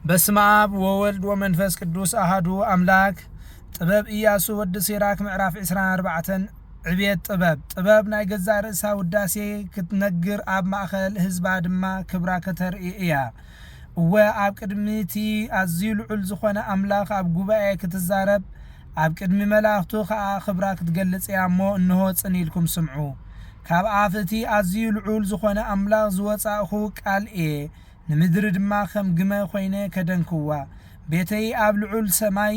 በስመ አብ ወወልድ ወመንፈስ ቅዱስ አሐዱ አምላክ። ጥበብ ኢያሱ ወዲ ሲራክ ምዕራፍ 24 ዕብየት ጥበብ ናይ ገዛ ርእሳ ውዳሴ ክትነግር ኣብ ማእኸል ህዝባ ድማ ክብራ ከተርኢ እያ። እወ ኣብ ቅድሚቲ ኣዝዩ ልዑል ዝኾነ ኣምላኽ ኣብ ጉባኤ ክትዛረብ ኣብ ቅድሚ መላእኽቱ ከዓ ክብራ ክትገልጽ እያ እሞ እንሆ ጽን ኢልኩም ስምዑ። ካብ ኣፍቲ ኣዝዩ ልዑል ዝኾነ ኣምላኽ ዝወጻእኹ ቃል እየ ንምድሪ ድማ ከም ግመ ኮይነ ከደንክዋ። ቤተይ ኣብ ልዑል ሰማይ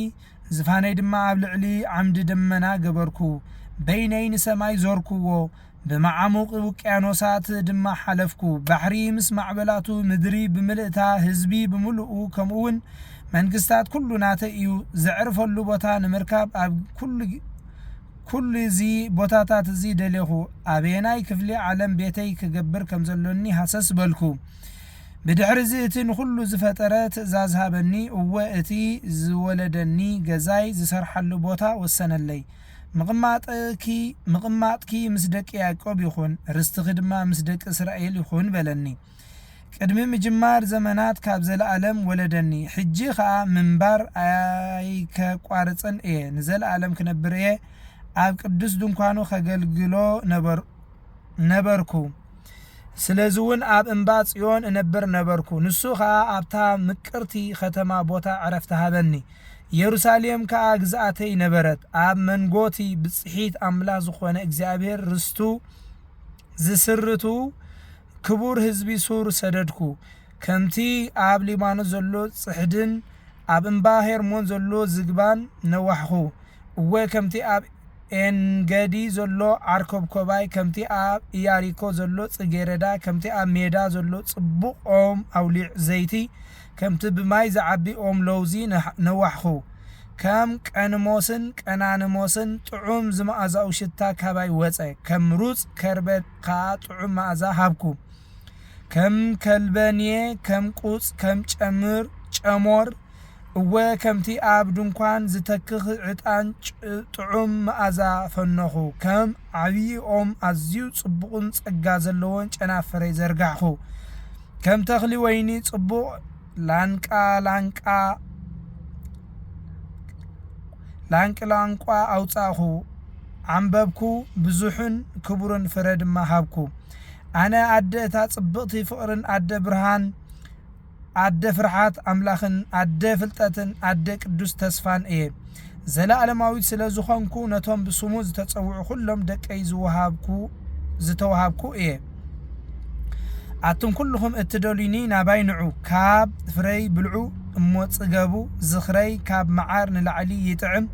ዝፋነይ ድማ ኣብ ልዕሊ ዓምዲ ደመና ገበርኩ። በይነይ ንሰማይ ዞርኩዎ ብማዓሙቕ ውቅያኖሳት ድማ ሓለፍኩ። ባሕሪ ምስ ማዕበላቱ ምድሪ ብምልእታ ህዝቢ ብምልኡ ከምኡውን መንግስታት ኩሉ ናተ እዩ። ዘዕርፈሉ ቦታ ንምርካብ ኣብ ኩሉ እዚ ቦታታት እዚ ደሌኹ። ኣበየናይ ክፍሊ ዓለም ቤተይ ክገብር ከም ዘሎኒ ሃሰስ በልኩ። ብድሕሪ እዚ እቲ ንኩሉ ዝፈጠረ ትእዛዝ ሃበኒ። እወ እቲ ዝወለደኒ ገዛይ ዝሰርሓሉ ቦታ ወሰነለይ። ምቕማጥኪ ምስ ደቂ ያዕቆብ ይኹን ርስትኺ ድማ ምስ ደቂ እስራኤል ይኹን በለኒ። ቅድሚ ምጅማር ዘመናት ካብ ዘለኣለም ወለደኒ። ሕጂ ከዓ ምንባር ኣይከቋርፅን እየ ንዘለኣለም ክነብር እየ። ኣብ ቅዱስ ድንኳኑ ከገልግሎ ነበርኩ። ስለዝውን ኣብ እምባ ጽዮን እነብር ነበርኩ። ንሱ ከዓ ኣብታ ምቅርቲ ከተማ ቦታ ዕረፍቲ ሃበኒ። ኢየሩሳሌም ከዓ ግዝኣተይ ነበረት። ኣብ መንጎቲ ብጽሒት ኣምላኽ ዝኾነ እግዚአብሔር ርስቱ ዝስርቱ ክቡር ህዝቢ ሱር ሰደድኩ። ከምቲ ኣብ ሊባኖስ ዘሎ ጽሕድን ኣብ እምባ ሄርሞን ዘሎ ዝግባን ነዋሕኹ። እወ ከምቲ ኣብ ኤንገዲ ዘሎ ዓርኮብኮባይ፣ ከምቲ ኣብ ኢያሪኮ ዘሎ ጽጌረዳ፣ ከምቲ ኣብ ሜዳ ዘሎ ጽቡቕ ኦም ኣውሊዕ ዘይቲ፣ ከምቲ ብማይ ዝዓቢ ኦም ለውዚ ነዋሕኹ። ከም ቀንሞስን ቀናንሞስን ጥዑም ዝመኣዛኡ ሽታ ካባይ ወፀ። ከም ሩፅ ከርበል ከዓ ጥዑም መኣዛ ሃብኩ። ከም ከልበንየ፣ ከም ቁፅ፣ ከም ጨሞር እወ ከምቲ ኣብ ድንኳን ዝተክኽ ዕጣን ጥዑም መኣዛ ፈነኹ። ከም ዓብዪ ኦም ኣዝዩ ጽቡቕን ጸጋ ዘለዎን ጨናፍረይ ዘርጋሕኹ። ከም ተኽሊ ወይኒ ጽቡቕ ላንቃ ኣውጻእኹ። ዓንበብኩ ብዙሕን ክቡርን ፍረ ድማ ሃብኩ። ኣነ ኣደ እታ ጽብቕቲ ፍቕርን ኣደ ብርሃን ኣደ ፍርሓት ኣምላኽን ኣደ ፍልጠትን ኣደ ቅዱስ ተስፋን እየ። ዘለኣለማዊት ስለ ዝኾንኩ ነቶም ብስሙ ዝተጸውዑ ኩሎም ደቀይ ዝተዋሃብኩ እየ። ኣቱም ኩልኹም እትደልዩኒ ናባይ ንዑ። ካብ ፍረይ ብልዑ እሞ ጽገቡ። ዝኽረይ ካብ መዓር ንላዕሊ ይጥዕም፣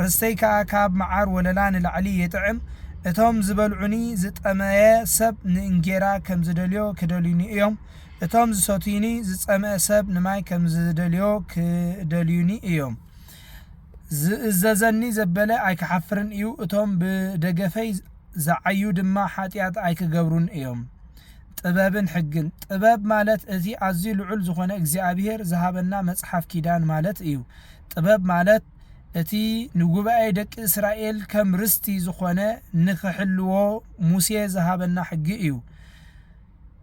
ርስተይ ከዓ ካብ መዓር ወለላ ንላዕሊ ይጥዕም። እቶም ዝበልዑኒ ዝጠመየ ሰብ ንእንጌራ ከም ዝደልዮ ክደልዩኒ እዮም። እቶም ዝሰትዩኒ ዝጸመአ ሰብ ንማይ ከም ዝደልዮ ክደልዩኒ እዮም። ዝእዘዘኒ ዘበለ ኣይክሓፍርን እዩ። እቶም ብደገፈይ ዝዓዩ ድማ ሓጢኣት ኣይክገብሩን እዮም። ጥበብን ሕግን። ጥበብ ማለት እቲ ኣዝዩ ልዑል ዝኾነ እግዚአብሔር ዝሃበና መጽሓፍ ኪዳን ማለት እዩ። ጥበብ ማለት እቲ ንጉባኤ ደቂ እስራኤል ከም ርስቲ ዝኾነ ንክሕልዎ ሙሴ ዝሃበና ሕጊ እዩ።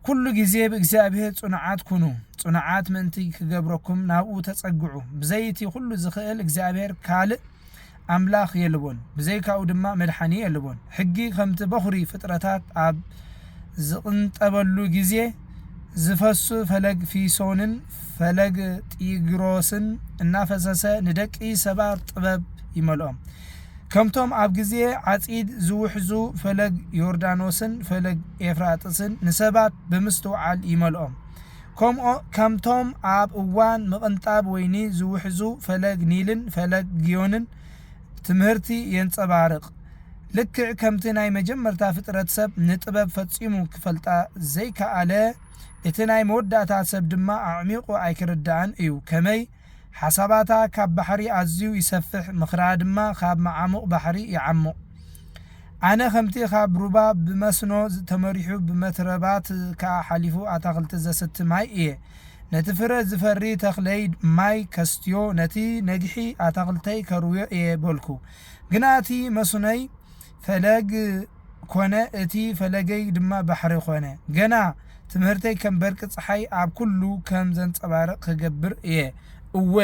ኩሉ ግዜ ብእግዚአብሔር ጽኑዓት ኩኑ። ጽኑዓት ምእንቲ ክገብረኩም ናብኡ ተጸግዑ። ብዘይቲ ኩሉ ዝኽእል እግዚአብሔር ካልእ ኣምላኽ የልቦን፣ ብዘይካኡ ድማ መድሓኒ የልቦን። ሕጊ ከምቲ በኹሪ ፍጥረታት ኣብ ዝቕንጠበሉ ግዜ ዝፈሱ ፈለግ ፊሶንን ፈለግ ጢግሮስን እናፈሰሰ ንደቂ ሰባት ጥበብ ይመልኦም። ከምቶም ኣብ ግዜ ዓጺድ ዝውሕዙ ፈለግ ዮርዳኖስን ፈለግ ኤፍራጥስን ንሰባት ብምስትውዓል ይመልኦም። ከምቶም ኣብ እዋን ምቕንጣብ ወይኒ ዝውሕዙ ፈለግ ኒልን ፈለግ ግዮንን ትምህርቲ የንጸባርቕ። ልክዕ ከምቲ ናይ መጀመርታ ፍጥረት ሰብ ንጥበብ ፈጺሙ ክፈልጣ ዘይከኣለ እቲ ናይ መወዳእታ ሰብ ድማ ኣዕሚቑ ኣይክርዳእን እዩ። ከመይ ሓሳባታ ካብ ባሕሪ ኣዝዩ ይሰፍሕ፣ ምኽራ ድማ ካብ መዓሙቕ ባሕሪ ይዓሙቕ። ኣነ ከምቲ ካብ ሩባ ብመስኖ ተመሪሑ ብመትረባት ከዓ ሓሊፉ ኣታኽልቲ ዘስቲ ማይ እየ። ነቲ ፍረ ዝፈሪ ተኽለይ ማይ ከስትዮ፣ ነቲ ነግሒ ኣታኽልተይ ከርውዮ እየ በልኩ። ግና እቲ መስኖይ ፈለግ ኮነ፣ እቲ ፈለገይ ድማ ባሕሪ ኮነ። ገና ትምህርተይ ከም በርቂ ፀሓይ ኣብ ኩሉ ከም ዘንጸባርቕ ክገብር እየ እወ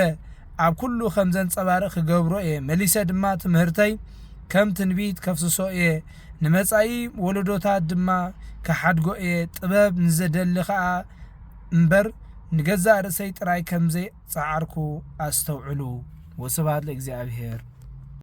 ኣብ ኩሉ ከም ዘንጸባርቕ ክገብሮ እየ መሊሰ ድማ ትምህርተይ ከም ትንቢት ከፍስሶ እየ ንመጻኢ ወለዶታት ድማ ከሓድጎ እየ ጥበብ ንዘደሊ ኸዓ እምበር ንገዛእ ርእሰይ ጥራይ ከም ዘይጸዓርኩ ኣስተውዕሉ ወስብሐት ለእግዚአብሔር